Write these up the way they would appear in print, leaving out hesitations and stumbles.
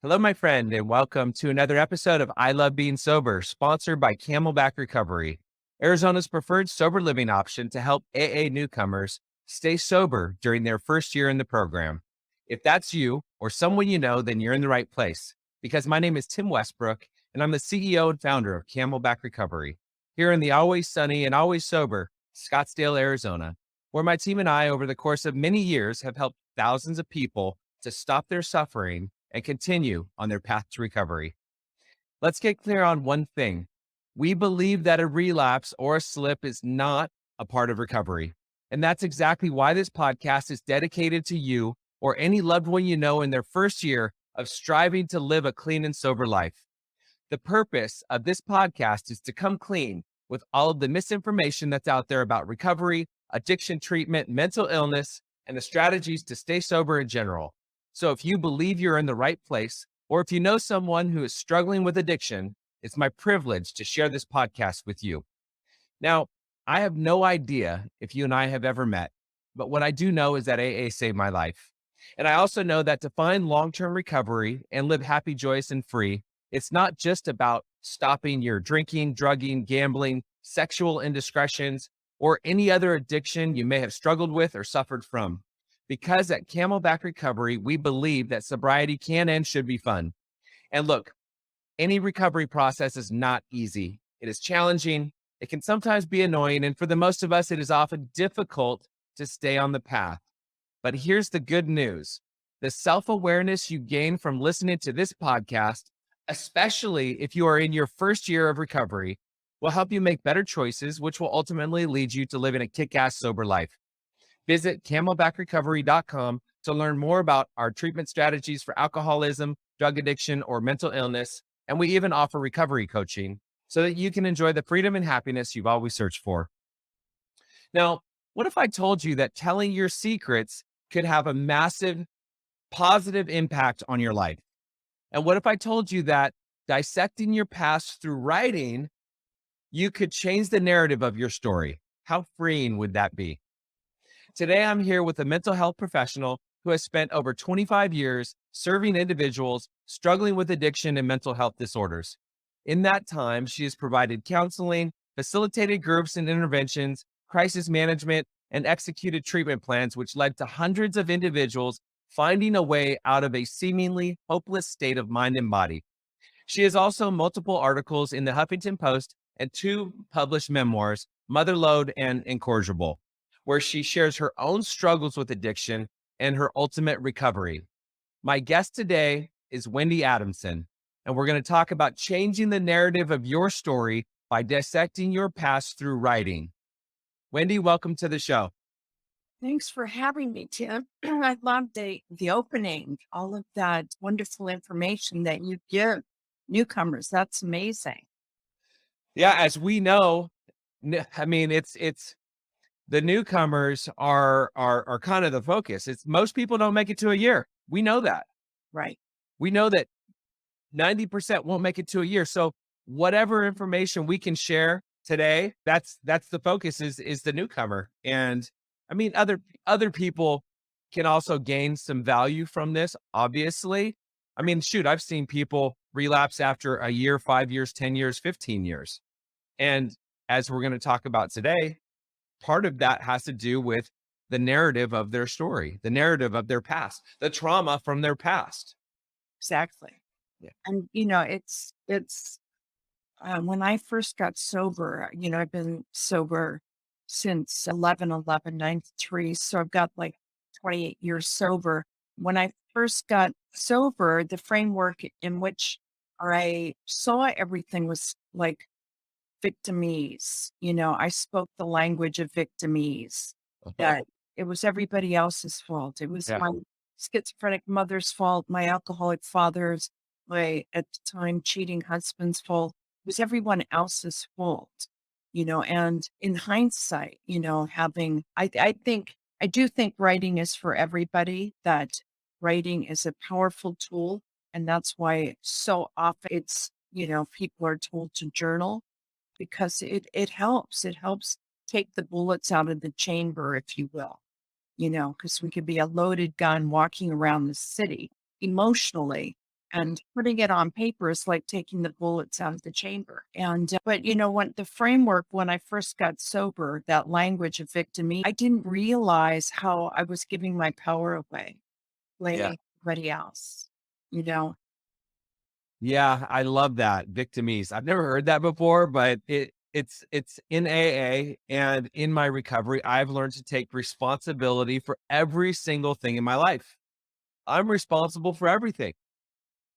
Hello, my friend, and welcome to another episode of I Love Being Sober, sponsored by Camelback Recovery, Arizona's preferred sober living option to help AA newcomers stay sober during their first year in the program. If that's you or someone you know, then you're in the right place, because my name is Tim Westbrook, and I'm the CEO and founder of Camelback Recovery, here in the always sunny and always sober Scottsdale, Arizona, where my team and I, over the course of many years, have helped thousands of people to stop their suffering and continue on their path to recovery. Let's get clear on one thing. We believe that a relapse or a slip is not a part of recovery. And that's exactly why this podcast is dedicated to you or any loved one you know in their first year of striving to live a clean and sober life. The purpose of this podcast is to come clean with all of the misinformation that's out there about recovery, addiction treatment, mental illness, and the strategies to stay sober in general. So if you believe you're in the right place, or if you know someone who is struggling with addiction, it's my privilege to share this podcast with you. Now, I have no idea if you and I have ever met, but what I do know is that AA saved my life. And I also know that to find long-term recovery and live happy, joyous, and free, it's not just about stopping your drinking, drugging, gambling, sexual indiscretions, or any other addiction you may have struggled with or suffered from. Because at Camelback Recovery, we believe that sobriety can and should be fun. And look, any recovery process is not easy. It is challenging. It can sometimes be annoying. And for the most of us, it is often difficult to stay on the path. But here's the good news. The self-awareness you gain from listening to this podcast, especially if you are in your first year of recovery, will help you make better choices, which will ultimately lead you to living a kick-ass sober life. Visit camelbackrecovery.com to learn more about our treatment strategies for alcoholism, drug addiction, or mental illness. And we even offer recovery coaching so that you can enjoy the freedom and happiness you've always searched for. Now, what if I told you that telling your secrets could have a massive positive impact on your life? And what if I told you that dissecting your past through writing, you could change the narrative of your story? How freeing would that be? Today, I'm here with a mental health professional who has spent over 25 years serving individuals struggling with addiction and mental health disorders. In that time, she has provided counseling, facilitated groups and interventions, crisis management, and executed treatment plans, which led to hundreds of individuals finding a way out of a seemingly hopeless state of mind and body. She has also multiple articles in the Huffington Post and 2 published memoirs, Motherlode and Incorrigible, where she shares her own struggles with addiction and her ultimate recovery. My guest today is Wendy Adamson, and we're going to talk about changing the narrative of your story by dissecting your past through writing. Wendy, welcome to the show. Thanks for having me, Tim. I love the opening, all of that wonderful information that you give newcomers. That's amazing. Yeah, as we know, it's the newcomers are kind of the focus. It's most people don't make it to a year. We know that. Right. We know that 90% won't make it to a year. So whatever information we can share today, that's the focus is the newcomer. And I mean, other people can also gain some value from this, obviously. I mean, shoot, I've seen people relapse after a year, 5 years, 10 years, 15 years. And as we're going to talk about today, part of that has to do with the narrative of their story, the narrative of their past, the trauma from their past. Exactly. Yeah. And it's when I first got sober, I've been sober since 11/11/93. So I've got like 28 years sober. When I first got sober, the framework in which I saw everything was like victimese. I spoke the language of victimese, Uh-huh. that it was everybody else's fault. It was Yeah. my schizophrenic mother's fault, my alcoholic father's, my, at the time, cheating husband's fault. It was everyone else's fault, and in hindsight, I do think writing is for everybody, that writing is a powerful tool. And that's why so often people are told to journal because it helps. It helps take the bullets out of the chamber, if you will, because we could be a loaded gun walking around the city emotionally. And putting it on paper is like taking the bullets out of the chamber. And, but when the framework, when I first got sober, that language of victim, I didn't realize how I was giving my power away, Yeah. blaming everybody else, you know? Yeah, I love that, victimese. I've never heard that before, but it's in AA and in my recovery, I've learned to take responsibility for every single thing in my life. I'm responsible for everything.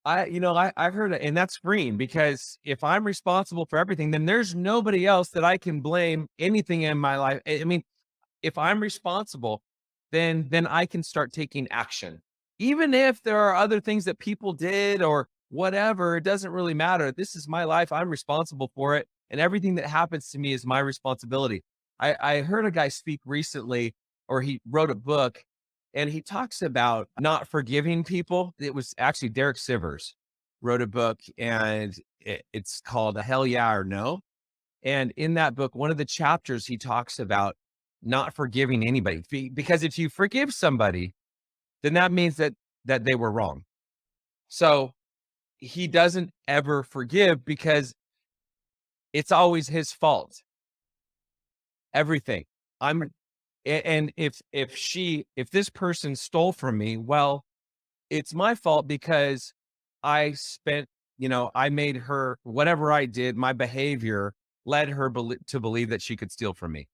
I've heard it, and that's freeing because if I'm responsible for everything, then there's nobody else that I can blame anything in my life. I mean, if I'm responsible, then I can start taking action. Even if there are other things that people did or whatever, it doesn't really matter. This is my life. I'm responsible for it. And everything that happens to me is my responsibility. I heard a guy speak recently, or he wrote a book, and he talks about not forgiving people. It was actually Derek Sivers wrote a book, and it's called Hell Yeah or No. And in that book, one of the chapters he talks about not forgiving anybody because if you forgive somebody, then that means that they were wrong. So he doesn't ever forgive because it's always his fault. Everything. I'm and if this person stole from me, well, it's my fault because I spent, I made her whatever I did, my behavior led her to believe that she could steal from me.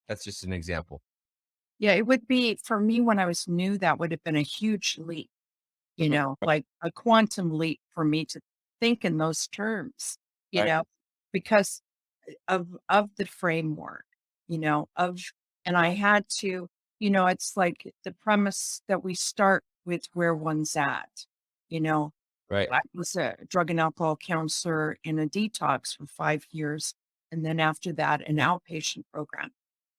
That's just an example. Yeah, it would be for me when I was new, that would have been a huge leap, like a quantum leap for me to think in those terms, you Right. know, because of the framework, of and I had to, it's like the premise that we start with where one's at, you know. Right. I was a drug and alcohol counselor in a detox for 5 years. And then after that, an outpatient program.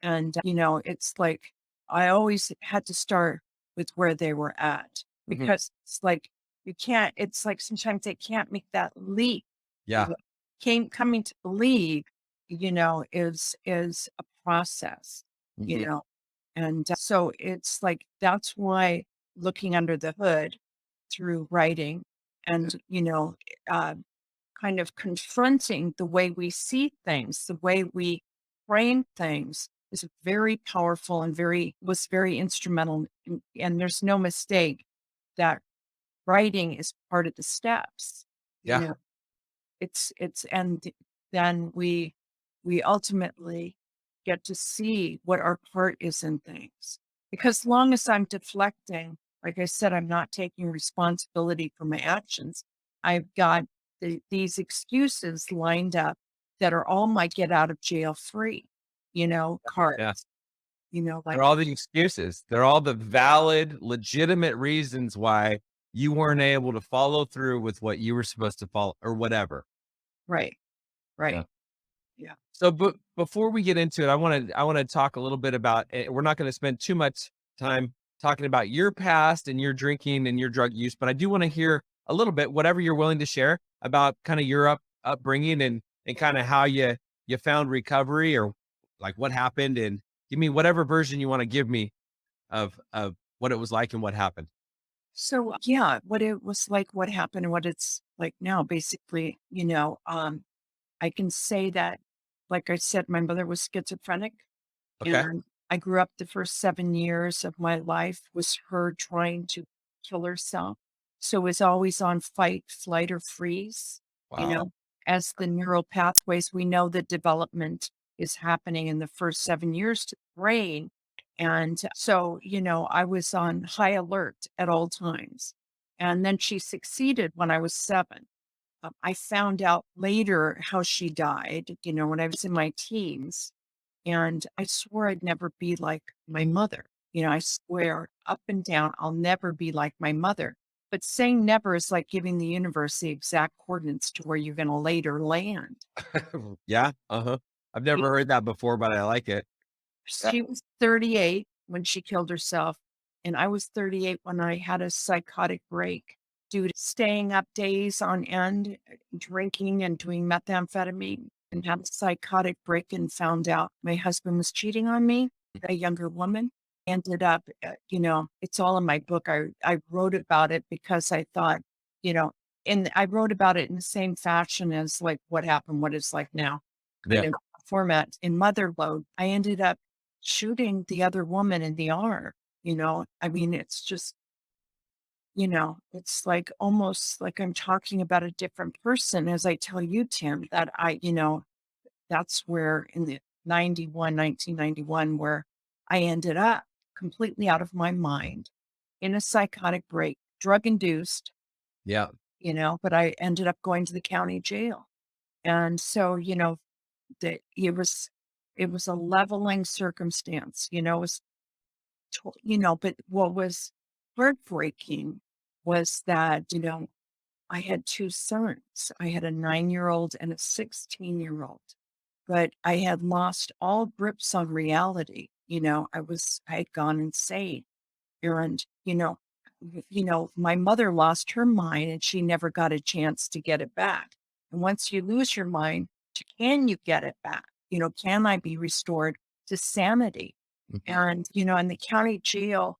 And, it's like I always had to start with where they were at Mhm. because it's like it's like sometimes they can't make that leap. Yeah. Coming to believe, is a process, you Mhm. know, and so it's like that's why looking under the hood through writing and, uh, kind of confronting the way we see things, the way we frame things is very powerful and was very instrumental. And there's no mistake that writing is part of the steps. You Yeah. know, and then we ultimately get to see what our part is in things. Because long as I'm deflecting, like I said, I'm not taking responsibility for my actions. I've got these excuses lined up that are all my get out of jail free, Yeah. cards, They're like, all the excuses. They're all the valid, legitimate reasons why you weren't able to follow through with what you were supposed to follow or whatever. right, Yeah. right. Yeah. So, but before we get into it, I want to talk a little bit about. We're not going to spend too much time talking about your past and your drinking and your drug use, but I do want to hear a little bit, whatever you're willing to share about kind of your upbringing and kind of how you found recovery or like what happened, and give me whatever version you want to give me of what it was like and what happened. So, yeah, what it was like, what happened, and what it's like now, basically, I can say that, like I said, my mother was schizophrenic, Okay. and I grew up the first 7 years of my life was her trying to kill herself. So it was always on fight, flight, or freeze. You Wow. know, as the neural pathways, we know the development is happening in the first 7 years to the brain. And so, I was on high alert at all times. And then she succeeded when I was 7. I found out later how she died, when I was in my teens. And I swore I'd never be like my mother. I swear up and down, I'll never be like my mother. But saying never is like giving the universe the exact coordinates to where you're going to later land. Yeah. Uh-huh. I've never heard that before, but I like it. Yeah. She was 38 when she killed herself, and I was 38 when I had a psychotic break due to staying up days on end, drinking and doing methamphetamine, and had a psychotic break and found out my husband was cheating on me, a younger woman. Ended up, it's all in my book. I wrote about it because I thought, you know, and I wrote about it in the same fashion as like what happened, what it's like now kind Yeah. of format. In Motherload, I ended up shooting the other woman in the arm. I mean, it's just, it's like almost like I'm talking about a different person as I tell you, Tim, that that's where in the 1991, where I ended up completely out of my mind in a psychotic break, drug induced, Yeah. but I ended up going to the county jail. And so, that it was a leveling circumstance, it was, but what was heartbreaking was that, I had two sons. I had a 9-year-old and a 16-year-old, but I had lost all grips on reality. I had gone insane. And, my mother lost her mind and she never got a chance to get it back. And once you lose your mind, can you get it back? Can I be restored to sanity? Mhm. And, in the county jail,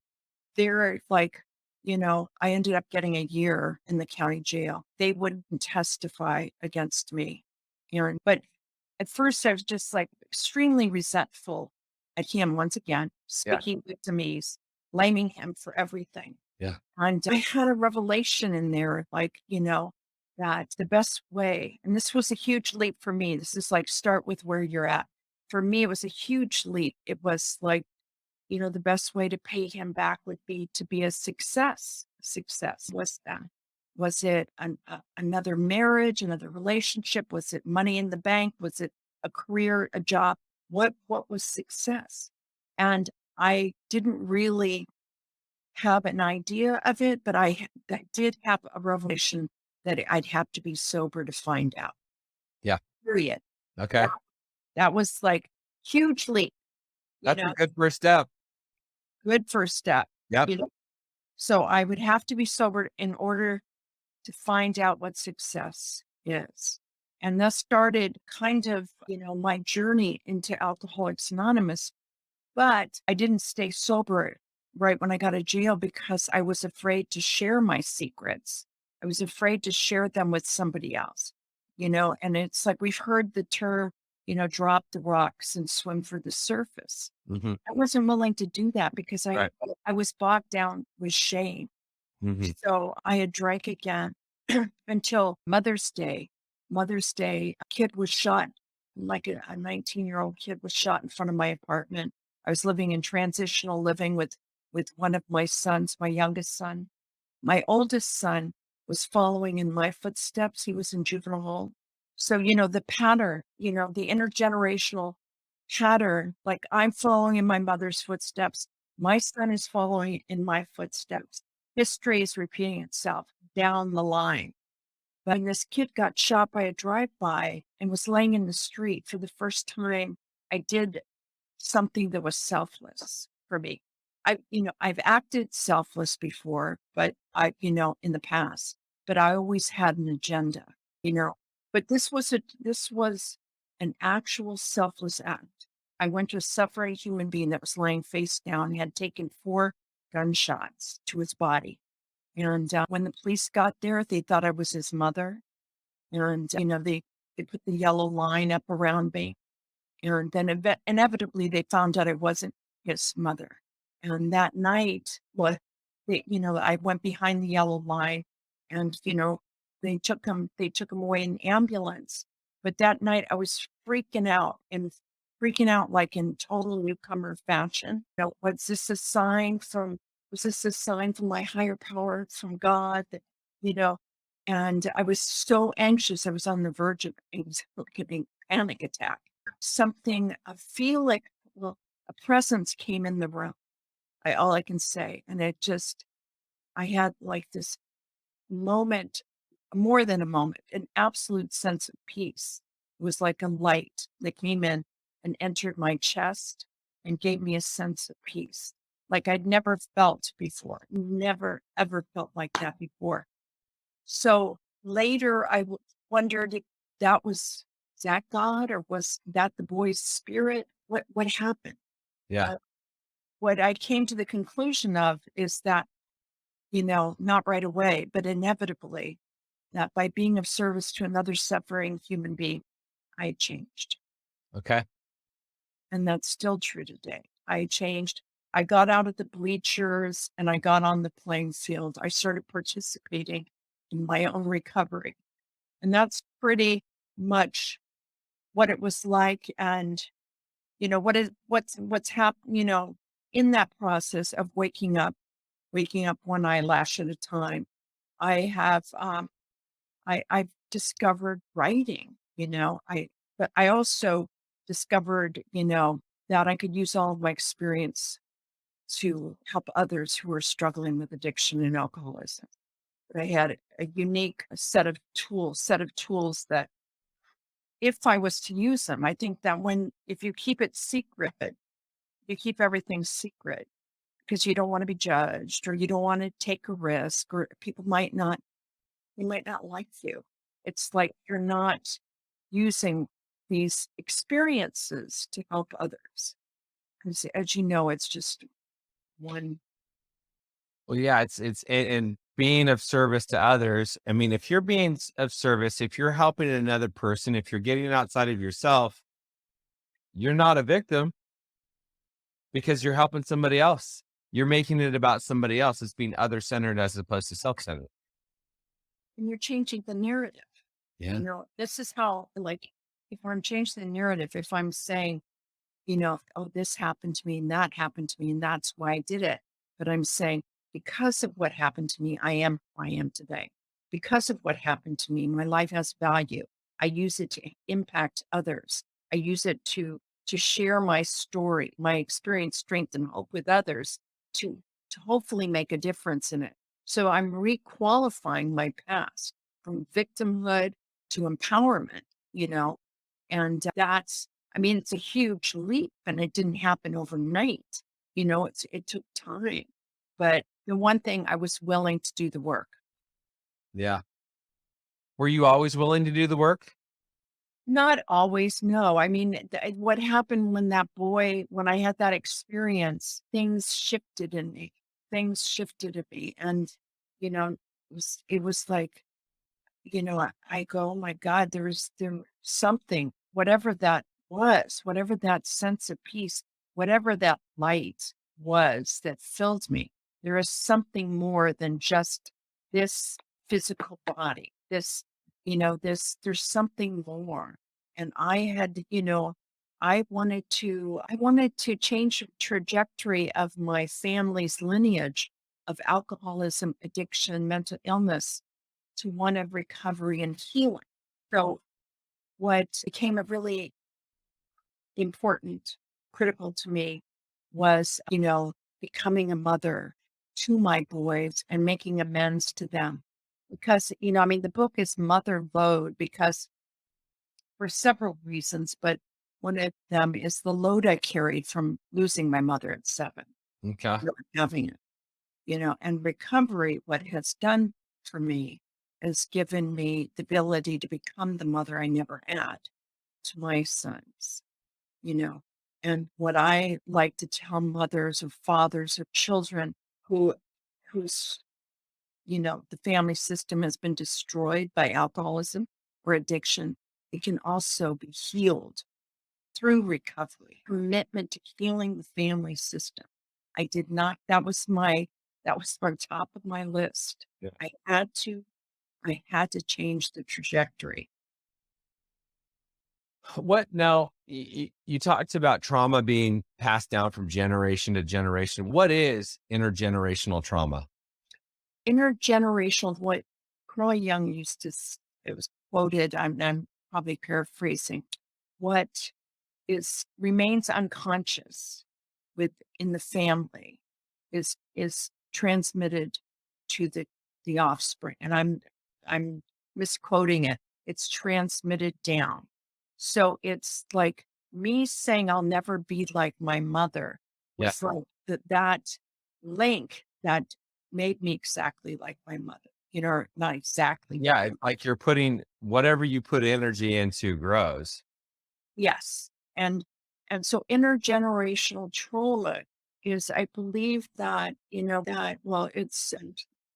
they're like, I ended up getting a year in the county jail. They wouldn't testify against me. But at first I was just like extremely resentful at him once again, Yeah. speaking victimese, blaming him for everything. Yeah. And I had a revelation in there, like, that the best way, and this was a huge leap for me. This is like start with where you're at. For me, it was a huge leap. It was like, the best way to pay him back would be to be a success. Success was that. Was it another marriage, another relationship? Was it money in the bank? Was it a career, a job? What was success? And I didn't really have an idea of it, but I did have a revelation that I'd have to be sober to find out. Yeah. Period. Okay. That, that was like hugely, That's a good first step. good first step. Yep. So I would have to be sober in order to find out what success is. And thus started kind of, my journey into Alcoholics Anonymous. But I didn't stay sober right when I got out of jail because I was afraid to share my secrets. I was afraid to share them with somebody else, and it's like we've heard the term, drop the rocks and swim for the surface. Hmm. I wasn't willing to do that because I Right. I was bogged down with shame. Hmm. So I had drank again until Mother's Day. Mother's Day, a kid was shot, like a 19-year-old kid was shot in front of my apartment. I was living in transitional living with one of my sons, my youngest son. My oldest son was following in my footsteps. He was in juvenile hall. So, the pattern, the intergenerational pattern, like I'm following in my mother's footsteps. My son is following in my footsteps. History is repeating itself down the line. But when this kid got shot by a drive-by and was laying in the street for the first time, I did something that was selfless for me. I've acted selfless before, but in the past, but I always had an agenda, you know, but this was an actual selfless act. I went to a suffering human being that was laying face down, had taken 4 gunshots to his body. And when the police got there, they thought I was his mother. And, they put the yellow line up around me. And then inevitably they found out I wasn't his mother. And that night, I went behind the yellow line and, they took him away in ambulance. But that night I was freaking out like in total newcomer fashion. Was this a sign from my higher power from God that, you know, and I was so anxious. I was on the verge of getting panic attack. I feel like, well, a presence came in the room. All I can say. And I had like this moment, more than a moment, an absolute sense of peace. It was like a light that came in and entered my chest and gave me a sense of peace. Like I'd never felt before, never ever felt like that before. So later wondered if is that God or was that the boy's spirit? What happened? Yeah. Uh, what I came to the conclusion of is that, not right away, but inevitably, that by being of service to another suffering human being, I changed. Okay. And that's still true today. I changed. I got out of the bleachers and I got on the playing field. I started participating in my own recovery. And that's pretty much what it was like. And, what's happened, in that process of waking up one eyelash at a time. I have, I've discovered writing, but I also discovered, that I could use all of my experience to help others who are struggling with addiction and alcoholism. I had a unique set of tools that if I was to use them, I think that if you keep it secret, you keep everything secret because you don't want to be judged or you don't want to take a risk or people might not like you. It's like you're not using these experiences to help others. Because as you know, it's just one. Well, yeah, and being of service to others. I mean, if you're being of service, if you're helping another person, if you're getting outside of yourself, you're not a victim because you're helping somebody else. You're making it about somebody else. It's being other centered as opposed to self centered. And you're changing the narrative. Yeah. This is how, like, if I'm changing the narrative, if I'm saying, oh, this happened to me and that happened to me, and that's why I did it. But I'm saying, because of what happened to me, I am who I am today. Because of what happened to me, my life has value. I use it to impact others. I use it to share my story, my experience, strength, and hope with others to hopefully make a difference in it. So I'm requalifying my past from victimhood to empowerment, and I mean, it's a huge leap and it didn't happen overnight. It took time. But the one thing I was willing to do the work. Yeah. Were you always willing to do the work? Not always, no. I mean, what happened when I had that experience, things shifted in me. Things shifted in me. And, it was like, I go, oh my God, there something, whatever that was, whatever that sense of peace, whatever that light was that filled me. There is something more than just this physical body. There's something more. And I wanted to change the trajectory of my family's lineage of alcoholism, addiction, mental illness to one of recovery and healing. So what became a really important, critical to me was, becoming a mother to my boys and making amends to them. Because, I mean, the book is mother load because for several reasons, but one of them is the load I carried from losing my mother at 7, Okay. not having it. And recovery, what it has done for me has given me the ability to become the mother I never had to my sons, you know. And what I like to tell mothers or fathers or children whose, the family system has been destroyed by alcoholism or addiction, it can also be healed through recovery, commitment to healing the family system. I did not, that was my top of my list. Yeah. I had to change the trajectory. What now? You talked about trauma being passed down from generation to generation. What is intergenerational trauma? Intergenerational, what Carl Jung used to, it was quoted, I'm probably paraphrasing, what remains unconscious within the family is transmitted to the offspring. And I'm misquoting it. It's transmitted down. So it's like me saying I'll never be like my mother Yeah. was like that link that made me exactly like my mother. Not exactly. But Yeah. Like you're putting whatever you put energy into grows. yes. And so intergenerational trauma is, I believe that, well, it's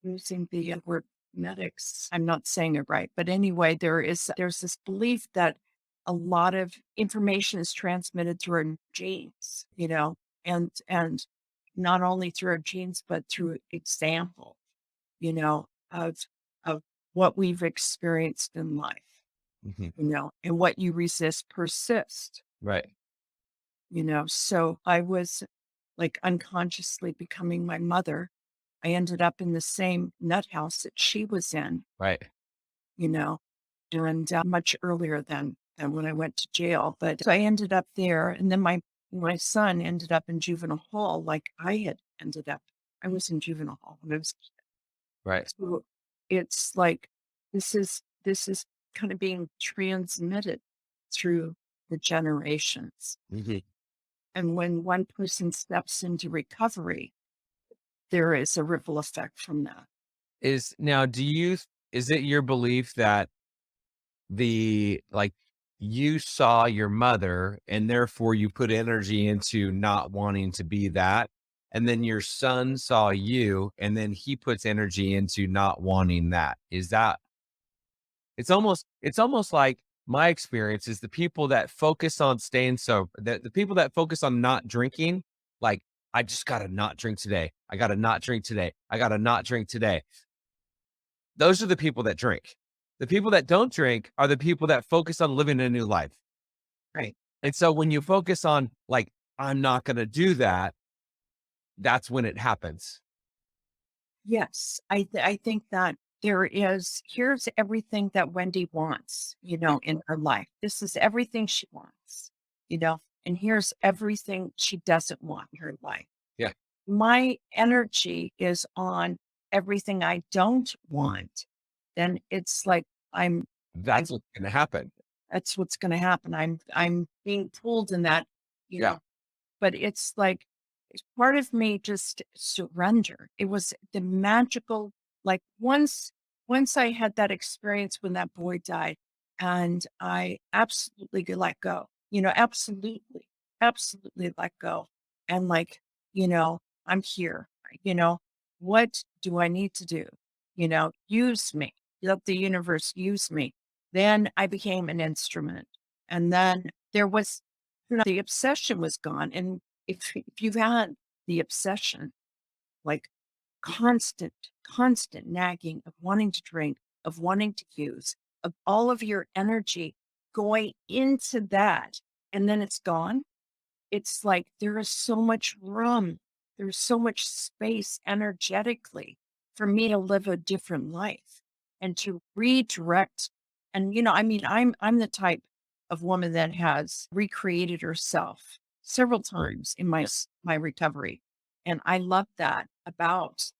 using the word genetics. I'm not saying it right, but anyway, there's this belief that a lot of information is transmitted through our genes, and not only through our genes, but through example, you know, of of what we've experienced in life, Mhm. and what you resist persists. Right. So I was like unconsciously becoming my mother. I ended up in the same nut house that she was in, Right. you know, and much earlier than when I went to jail. But so I ended up there, and then my son ended up in juvenile hall, like I had ended up. I was in juvenile hall when I was. Right. So it's like this is kind of being transmitted through the generations. Mhm. And when one person steps into recovery, there is a ripple effect from that. Is it your belief that you saw your mother and therefore you put energy into not wanting to be that, and then your son saw you and then he puts energy into not wanting that? Is that it's almost like my experience is the people that focus on staying sober, the people that focus on not drinking, like, I just gotta not drink today. I gotta not drink today. I gotta not drink today. Those are the people that drink. The people that don't drink are the people that focus on living a new life. Right. And so when you focus on, like, I'm not going to do that, that's when it happens. Yes, I think that here's everything that Wendy wants, in her life. This is everything she wants, and here's everything she doesn't want in her life. Yeah. My energy is on everything I don't want. Then it's like I That's what's going to happen. that's what's going to happen. I'm being pulled in that, you Yeah. know, but it's like part of me just surrender. It was the magical, like once I had that experience when that boy died, and I absolutely let go, absolutely let go. And like, I'm here, you know, what do I need to do? Use me, let the universe use me. Then I became an instrument. And then there was, the obsession was gone. And if you've had the obsession, like constant nagging of wanting to drink, of wanting to use, of all of your energy going into that, and then it's gone, it's like there is so much room, there's so much space energetically for me to live a different life and to redirect. And I mean, I'm the type of woman that has recreated herself several times in my recovery. And I love that about,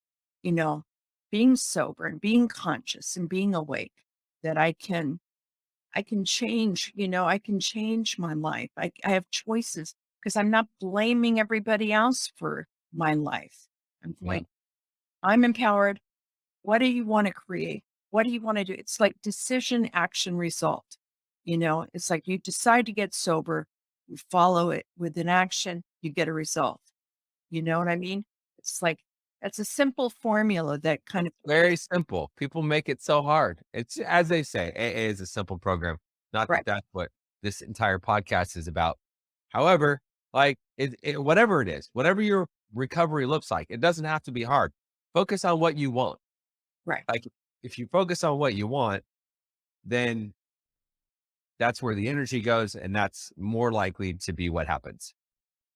you know, being sober and being conscious and being awake, that I can change, I can change my life. I have choices because I'm not blaming everybody else for my life. I'm Yeah. going, I'm empowered. What do you want to create? What do you want to do? It's like decision, action, result. It's like you decide to get sober, you follow it with an action, you get a result. You know what I mean? It's like, it's a simple formula that kind of, Very simple. People make it so hard. It's as they say, AA is a simple program. Not that right, that's what this entire podcast is about. However, like whatever it is, whatever your recovery looks like, it doesn't have to be hard. Focus on what you want. right, Like, if you focus on what you want, then that's where the energy goes, and that's more likely to be what happens.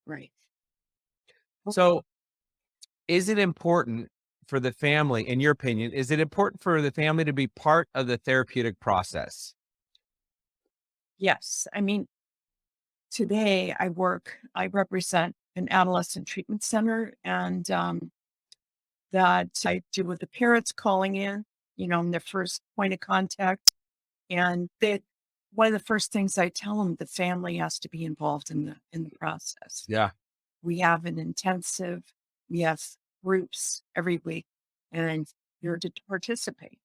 right. So, is it important for the family, in your opinion, is it important for the family to be part of the therapeutic process? Yes. I mean, today I represent an adolescent treatment center, and that I do with the parents calling in, I'm their first point of contact. And one of the first things I tell them, the family has to be involved in the process. Yeah. We have an intensive, we have groups every week, and you're to participate.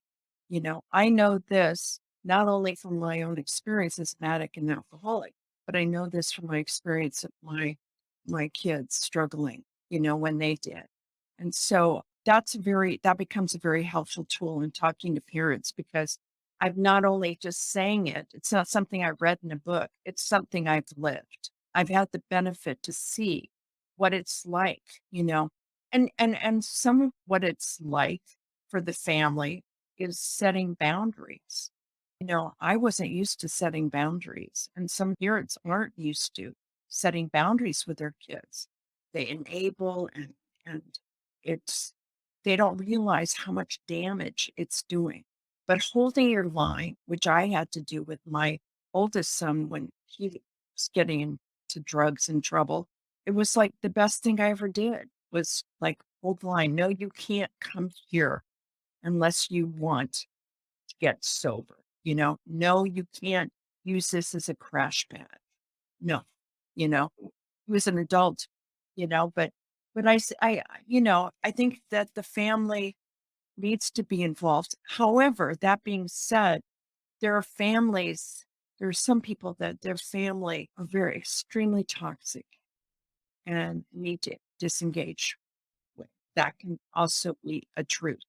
I know this not only from my own experience as an addict and alcoholic, but I know this from my experience of my kids struggling, when they did. And so that becomes a very helpful tool in talking to parents because I've not only just saying it, it's not something I read in a book, it's something I've lived. I've had the benefit to see what it's like, and some of what it's like for the family is setting boundaries. I wasn't used to setting boundaries, and some parents aren't used to setting boundaries with their kids. They enable and it's they don't realize how much damage it's doing. But holding your line, which I had to do with my oldest son when he was getting into drugs and trouble, it was like the best thing I ever did was like hold the line. No, you can't come here unless you want get sober. No, you can't use this as a crash pad. No, he was an adult, but I think that the family needs to be involved. However, that being said, there are families, there are some people that their family are very extremely toxic and need to disengage with. That can also be a truth.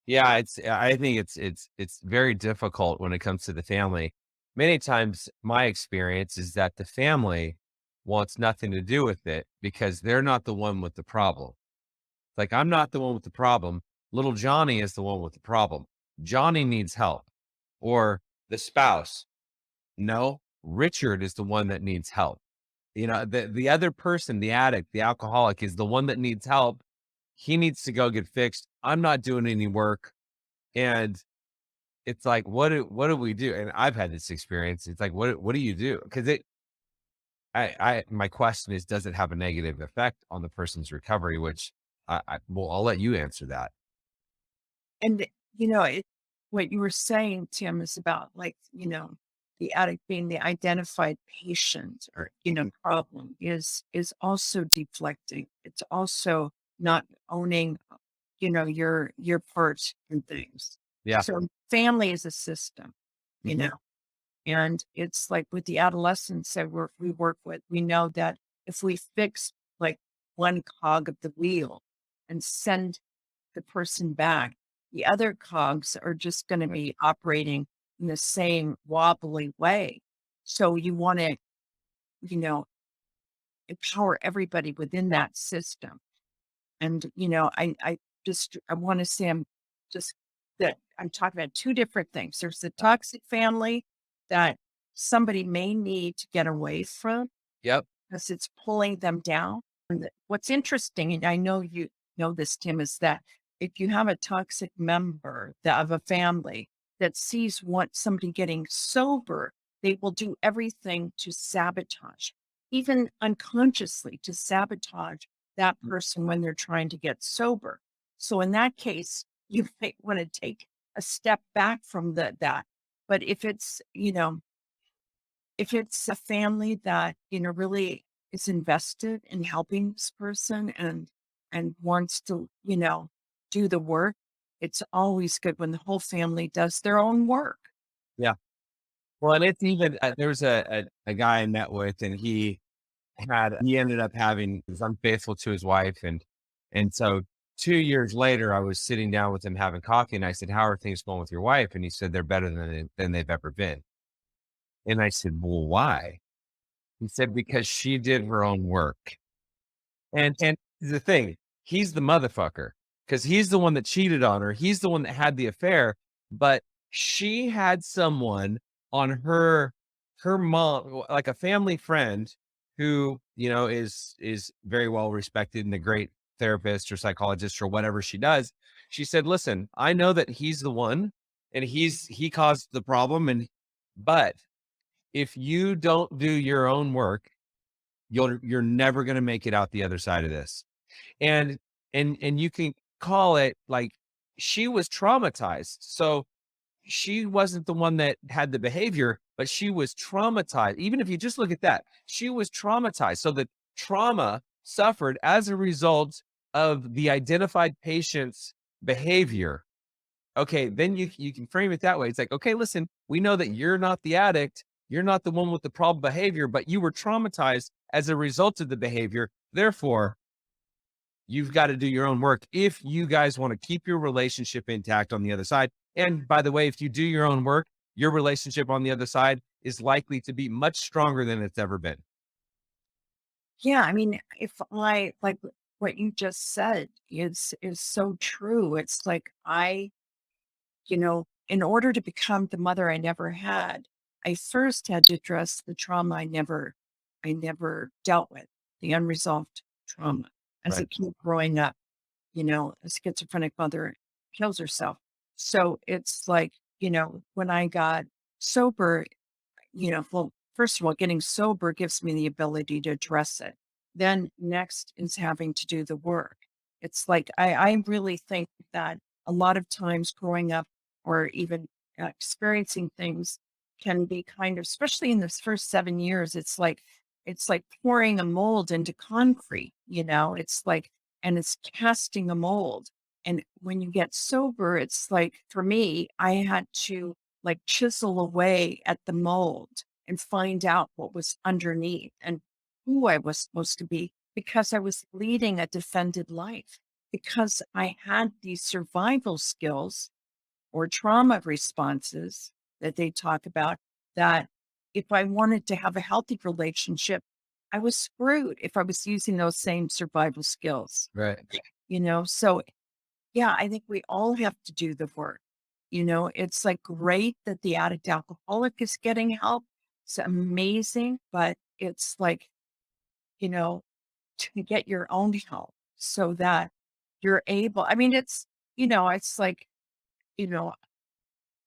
Yeah, I think it's very difficult when it comes to the family. Many times my experience is that the family wants nothing to do with it because they're not the one with the problem. Like, I'm not the one with the problem. Little Johnny is the one with the problem. Johnny needs help. Or the spouse. No, Richard is the one that needs help. The other person, the addict, the alcoholic, is the one that needs help. He needs to go get fixed. I'm not doing any work. And it's like, what do we do? And I've had this experience. It's like, what do you do? Because my question is, does it have a negative effect on the person's recovery? Which well, I'll let you answer that. And, what you were saying, Tim, is about like, the addict being the identified patient or, problem is also deflecting. It's also not owning, your part in things. Yeah. So family is a system, you Mhm. know, and it's like with the adolescents that we work with, we know that if we fix like one cog of the wheel and send the person back, the other cogs are just going to be operating in the same wobbly way. So you want to, you know, empower everybody within that system. And, I want to say just that I'm talking about two different things. There's the toxic family that somebody may need to get away from Yep. because it's pulling them down. What's interesting, and I know you know this, Tim, is that if you have a toxic member of a family that sees somebody getting sober, they will do everything to sabotage, even unconsciously, to sabotage that person when they're trying to get sober. So in that case, you might want to take a step back from that. But if it's a family that, really is invested in helping this person and wants to, do the work, it's always good when the whole family does their own work. Yeah. Well, and it's even there was a guy I met with, and he ended up he was unfaithful to his wife, and so 2 years later, I was sitting down with him having coffee, and I said, "How are things going with your wife?" And he said, "They're better than they've ever been." And I said, "Well, why?" He said, "Because she did her own work." And the thing, he's the motherfucker because he's the one that cheated on her. He's the one that had the affair, but she had someone on her mom, like a family friend who, is very well respected and a great therapist or psychologist or whatever she does. She said, "Listen, I know that he's the one and he caused the problem, but if you don't do your own work, you're never going to make it out the other side of this." And and you can call it like she was traumatized. So she wasn't the one that had the behavior, but she was traumatized. Even if you just look at that, she was traumatized. So the trauma suffered as a result of the identified patient's behavior. Okay, then you can frame it that way. It's like, okay, listen, we know that you're not the addict, you're not the one with the problem behavior, but you were traumatized as a result of the behavior. Therefore, you've got to do your own work if you guys want to keep your relationship intact on the other side. And by the way, if you do your own work, your relationship on the other side is likely to be much stronger than it's ever been. Yeah, I mean, if I like what you just said is so true. It's like in order to become the mother I never had, I first had to address the trauma I never dealt with, the unresolved trauma as a Right. kid growing up, a schizophrenic mother kills herself. So it's like, when I got sober, well, first of all, getting sober gives me the ability to address it. Then next is having to do the work. It's like I really think that a lot of times growing up or even experiencing things can be kind of, especially in this first 7 years, it's like pouring a mold into concrete. It's like, and it's casting a mold. And when you get sober, it's like for me, I had to like chisel away at the mold and find out what was underneath and who I was supposed to be because I was leading a defended life, because I had these survival skills or trauma responses that they talk about, that if I wanted to have a healthy relationship, I was screwed if I was using those same survival skills, Right. So yeah, I think we all have to do the work. It's like great that the addict alcoholic is getting help. It's amazing, but it's like, you know, to get your own help so that you're able. I mean, it's like, you know,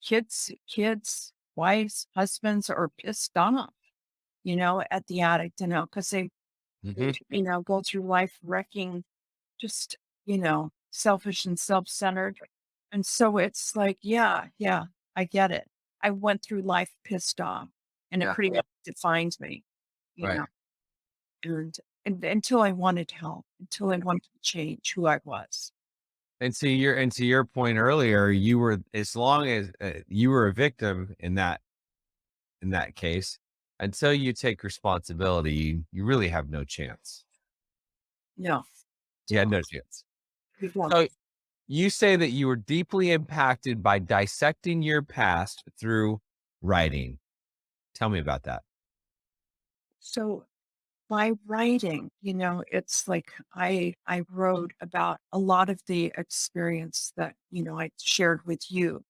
kids, wives, husbands are pissed off, at the addict, because they, Hmm. go through life wrecking, just, selfish and self-centered. And so it's like, yeah, yeah, I get it. I went through life pissed off and it Yeah. pretty much defines me, you Right. know, and until I wanted help, until I wanted to change who I was. And to your point earlier, you were, as long as you were a victim in that case, until you take responsibility, you really have no chance. No, You had no chance. we won't. So you say that you were deeply impacted by dissecting your past through writing. Tell me about that. So by writing, it's like I wrote about a lot of the experience that, I shared with you.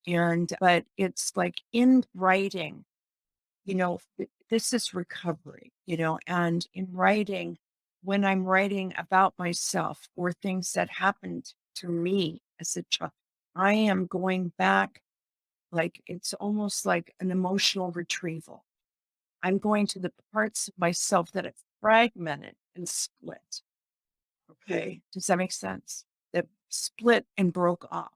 But it's like in writing, this is recovery, and in writing, when I'm writing about myself or things that happened to me as a child, I am going back, like it's almost like an emotional retrieval. I'm going to the parts of myself that have fragmented and split. Okay. Does that make sense? That split and broke off.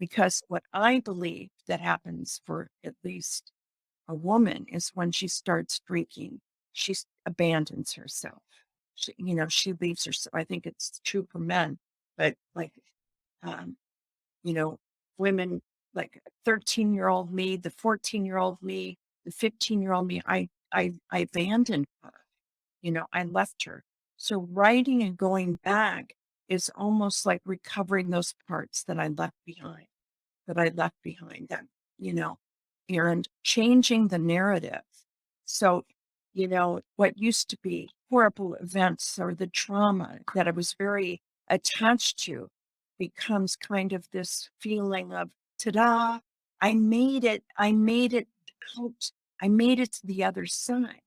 Because what I believe that happens for at least a woman is when she starts drinking, she abandons herself. She leaves herself. I think it's true for men, but like, um, you know, women like 13-year-old me, the 14-year-old me, the 15-year-old me, I abandoned her. I left her. So writing and going back is almost like recovering those parts that I left behind that, you know, and changing the narrative. So, what used to be horrible events or the trauma that I was very attached to becomes kind of this feeling of, ta-da, I made it. I made it out. I made it to the other side.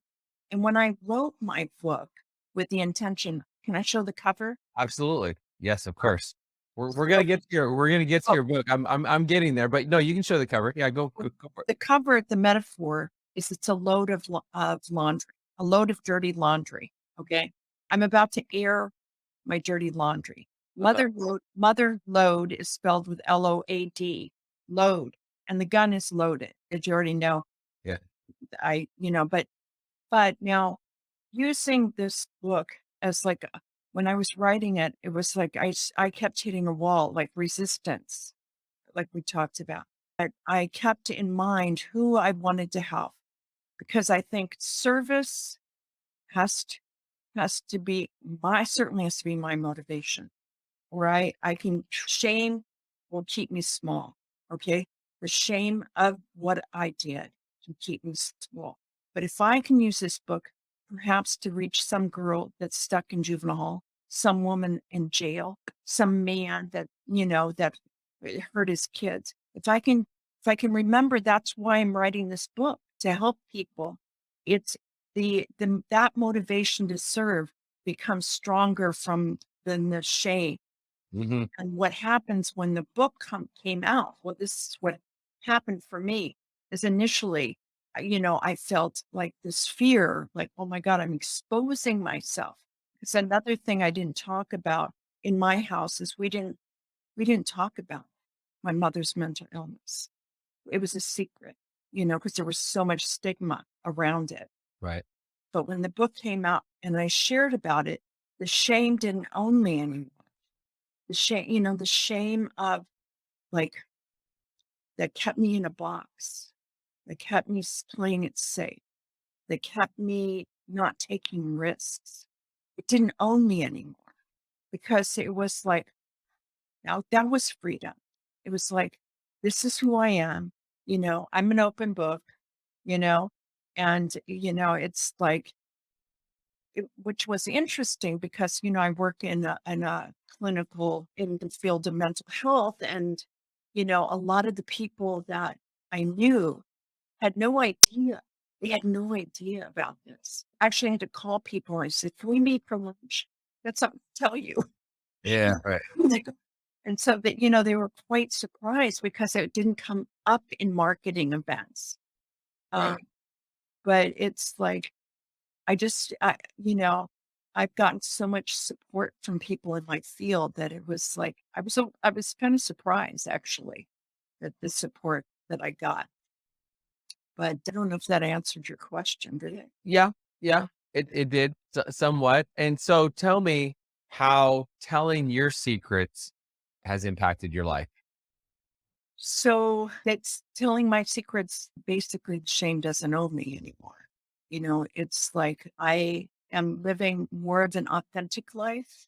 And when I wrote my book with the intention, can I show the cover? Absolutely. Yes, of Uh, course. We're So, gonna get to your book. I'm getting there, but no, you can show the cover. Yeah, go for it. the cover, the metaphor is it's a load of laundry, a load of dirty laundry. Okay. I'm about to air my dirty laundry. Mother load is spelled with LOAD, load, and the gun is loaded. Did you already know? Yeah. But now using this book as like when I was writing it, it was like I kept hitting a wall, like resistance, like we talked about. I kept in mind who I wanted to help because I think service has to. has to be certainly has to be my motivation, right? Shame will keep me small. Okay. The shame of what I did can keep me small. But if I can use this book perhaps to reach some girl that's stuck in juvenile hall, some woman in jail, some man that, that hurt his kids. If I can remember that's why I'm writing this book to help people, it's that motivation to serve becomes stronger from than the shame. Hmm. And what happens when the book came out? Well, this is what happened for me. Is initially, I felt like this fear, like, oh my God, I'm exposing myself. It's another thing I didn't talk about in my house is we didn't talk about my mother's mental illness. It was a secret, because there was so much stigma around it. Right. But when the book came out and I shared about it, the shame didn't own me anymore. The shame of like that kept me in a box, that kept me playing it safe, that kept me not taking risks. It didn't own me anymore because it was like, now that was freedom. It was like, this is who I am. I'm an open book, you know, and, it's like, which was interesting because, I work in a clinical in the field of mental health. And, a lot of the people that I knew had no idea. They had no idea about this. Actually, I had to call people. I said, can we meet for lunch? Got something to tell you. Yeah. Right. They go- and so that, they were quite surprised because it didn't come up in marketing events. Um, but it's like, I just, I've gotten so much support from people in my field that it was like, I was kind of surprised actually that the support that I got. But I don't know if that answered your question, did it? Yeah. Yeah. It did somewhat. And so tell me how telling your secrets has impacted your life. So that's telling my secrets. Basically, shame doesn't own me anymore. It's like I am living more of an authentic life.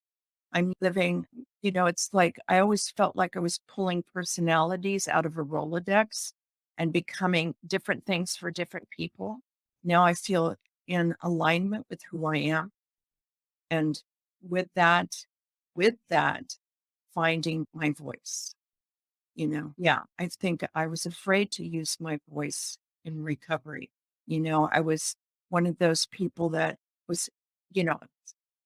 I'm living, it's like I always felt like I was pulling personalities out of a Rolodex and becoming different things for different people. Now I feel in alignment with who I am. And with that, with that, finding my voice. Yeah, I think I was afraid to use my voice in recovery. I was one of those people that was, you know,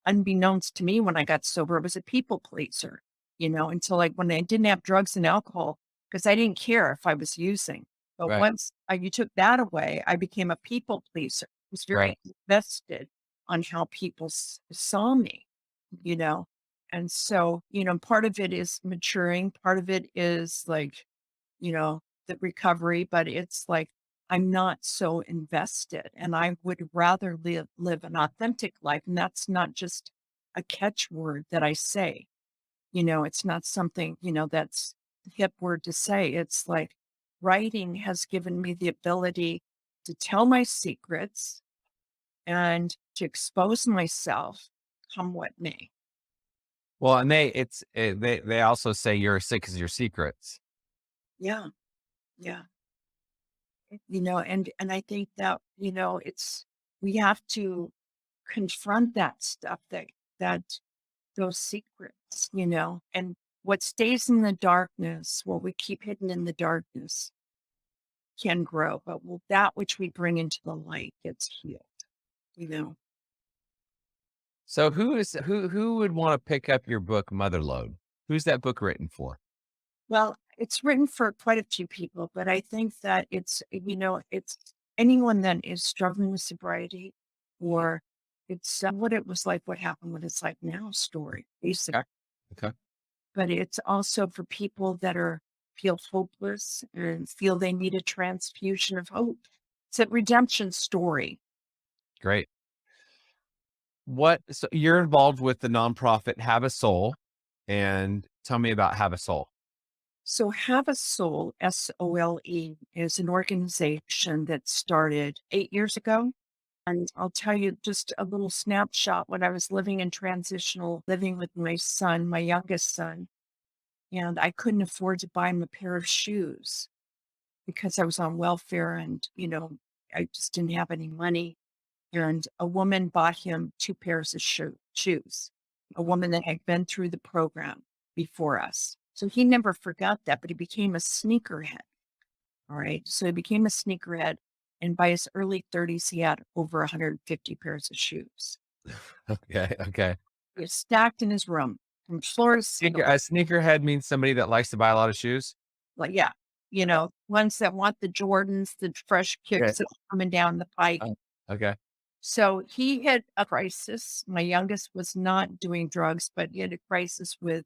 unbeknownst to me when I got sober, I was a people pleaser, until like when I didn't have drugs and alcohol, because I didn't care if I was using. But Right. once you took that away, I became a people pleaser. I was very Right. invested on how people saw me, you know. And so, part of it is maturing, part of it is like, the recovery, but it's like I'm not so invested and I would rather live an authentic life. And that's not just a catchword that I say, it's not something, that's the hip word to say. It's like writing has given me the ability to tell my secrets and to expose myself come what may. Well, and they also say you're as sick as your secrets. Yeah. Yeah. And I think that, we have to confront that stuff that those secrets, and what stays in the darkness, what we keep hidden in the darkness can grow, but that which we bring into the light gets healed, you know. So who would want to pick up your book, Motherload? Who's that book written for? Well, it's written for quite a few people, but I think that it's anyone that is struggling with sobriety, or it's what it was like, what happened, what it's like now story, basically. Okay. Okay. But it's also for people that feel hopeless and feel they need a transfusion of hope. It's a redemption story. Great. So you're involved with the nonprofit Have a Soul, and tell me about Have a Soul. So Have a Soul, SOLE, is an organization that started 8 years ago. And I'll tell you just a little snapshot when I was living in transitional living with my son, my youngest son, and I couldn't afford to buy him a pair of shoes because I was on welfare and, I just didn't have any money. And a woman bought him two pairs of shoes, a woman that had been through the program before us. So he never forgot that, but he became a sneakerhead. All right. So he became a sneakerhead. And by his early 30s, he had over 150 pairs of shoes. Okay. Okay. He was stacked in his room from floor to ceiling. A sneakerhead means somebody that likes to buy a lot of shoes. Like, yeah, ones that want the Jordans, the fresh kicks that are coming down the pike. Okay. So he had a crisis. My youngest was not doing drugs, but he had a crisis with,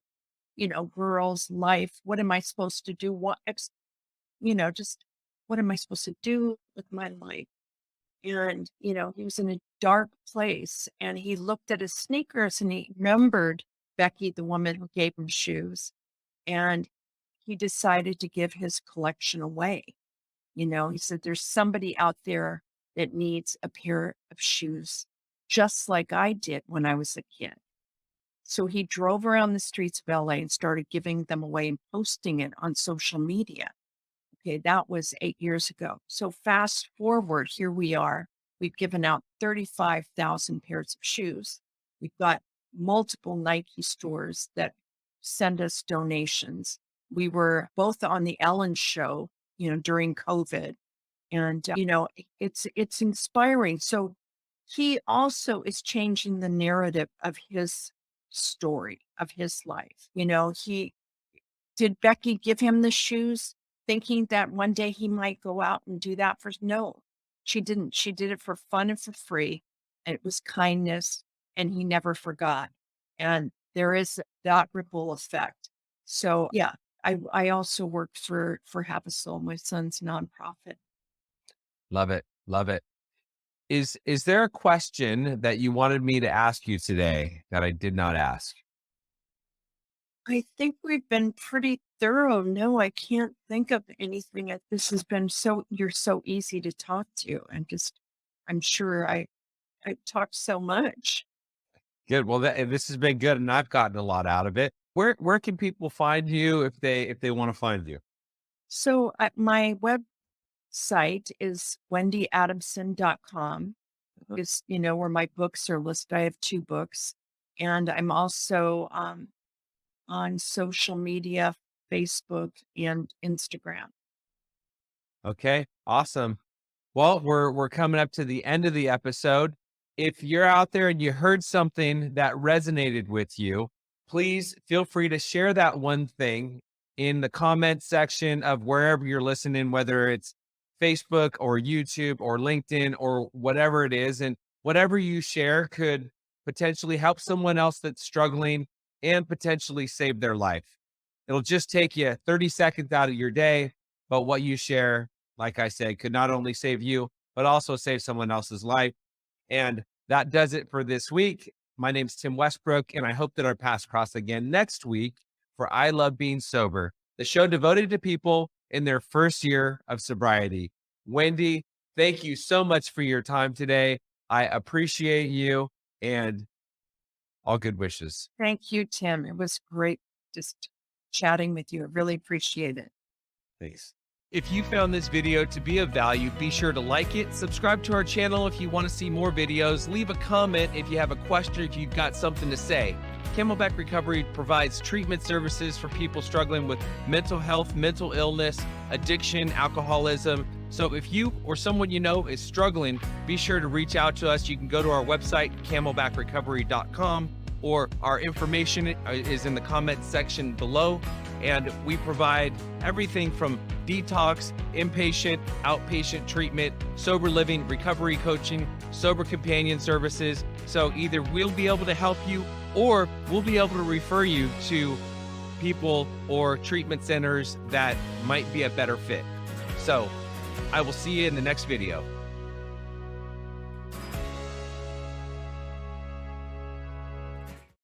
girls, life. What am I supposed to do? Just what am I supposed to do with my life? And, he was in a dark place and he looked at his sneakers and he remembered Becky, the woman who gave him shoes. And he decided to give his collection away. He said, there's somebody out there that needs a pair of shoes, just like I did when I was a kid. So he drove around the streets of LA and started giving them away and posting it on social media. Okay, that was 8 years ago. So fast forward, here we are. We've given out 35,000 pairs of shoes. We've got multiple Nike stores that send us donations. We were both on the Ellen show, during COVID. And, it's inspiring. So he also is changing the narrative of his story, of his life. Did Becky give him the shoes thinking that one day he might go out and do that no, she didn't. She did it for fun and for free. And it was kindness and he never forgot. And there is that ripple effect. So yeah, I also worked for Have a Soul, my son's nonprofit. Love it. Love it. Is there a question that you wanted me to ask you today that I did not ask? I think we've been pretty thorough. No, I can't think of anything. This has been you're so easy to talk to. I'm sure I talked so much. Good. Well, this has been good, and I've gotten a lot out of it. Where can people find you if they want to find you? So my website is wendyadamson.com. Is where my books are listed. I have 2 books, and I'm also on social media, Facebook and Instagram. Okay, awesome. Well, we're coming up to the end of the episode. If you're out there and you heard something that resonated with you, please feel free to share that one thing in the comment section of wherever you're listening, whether it's Facebook or YouTube or LinkedIn or whatever it is. And whatever you share could potentially help someone else that's struggling and potentially save their life. It'll just take you 30 seconds out of your day, but what you share, like I said, could not only save you, but also save someone else's life. And that does it for this week. My name's Tim Westbrook, and I hope that our paths cross again next week for I Love Being Sober, the show devoted to people in their first year of sobriety. Wendy, thank you so much for your time today. I appreciate you, and all good wishes. Thank you, Tim. It was great just chatting with you. I really appreciate it. Thanks. If you found this video to be of value, be sure to like it, subscribe to our channel if you want to see more videos, leave a comment if you have a question, if you've got something to say. Camelback Recovery provides treatment services for people struggling with mental health, mental illness, addiction, alcoholism. So if you or someone you know is struggling, be sure to reach out to us. You can go to our website, camelbackrecovery.com, or our information is in the comment section below. And we provide everything from detox, inpatient, outpatient treatment, sober living, recovery coaching, sober companion services. So either we'll be able to help you or we'll be able to refer you to people or treatment centers that might be a better fit. So I will see you in the next video.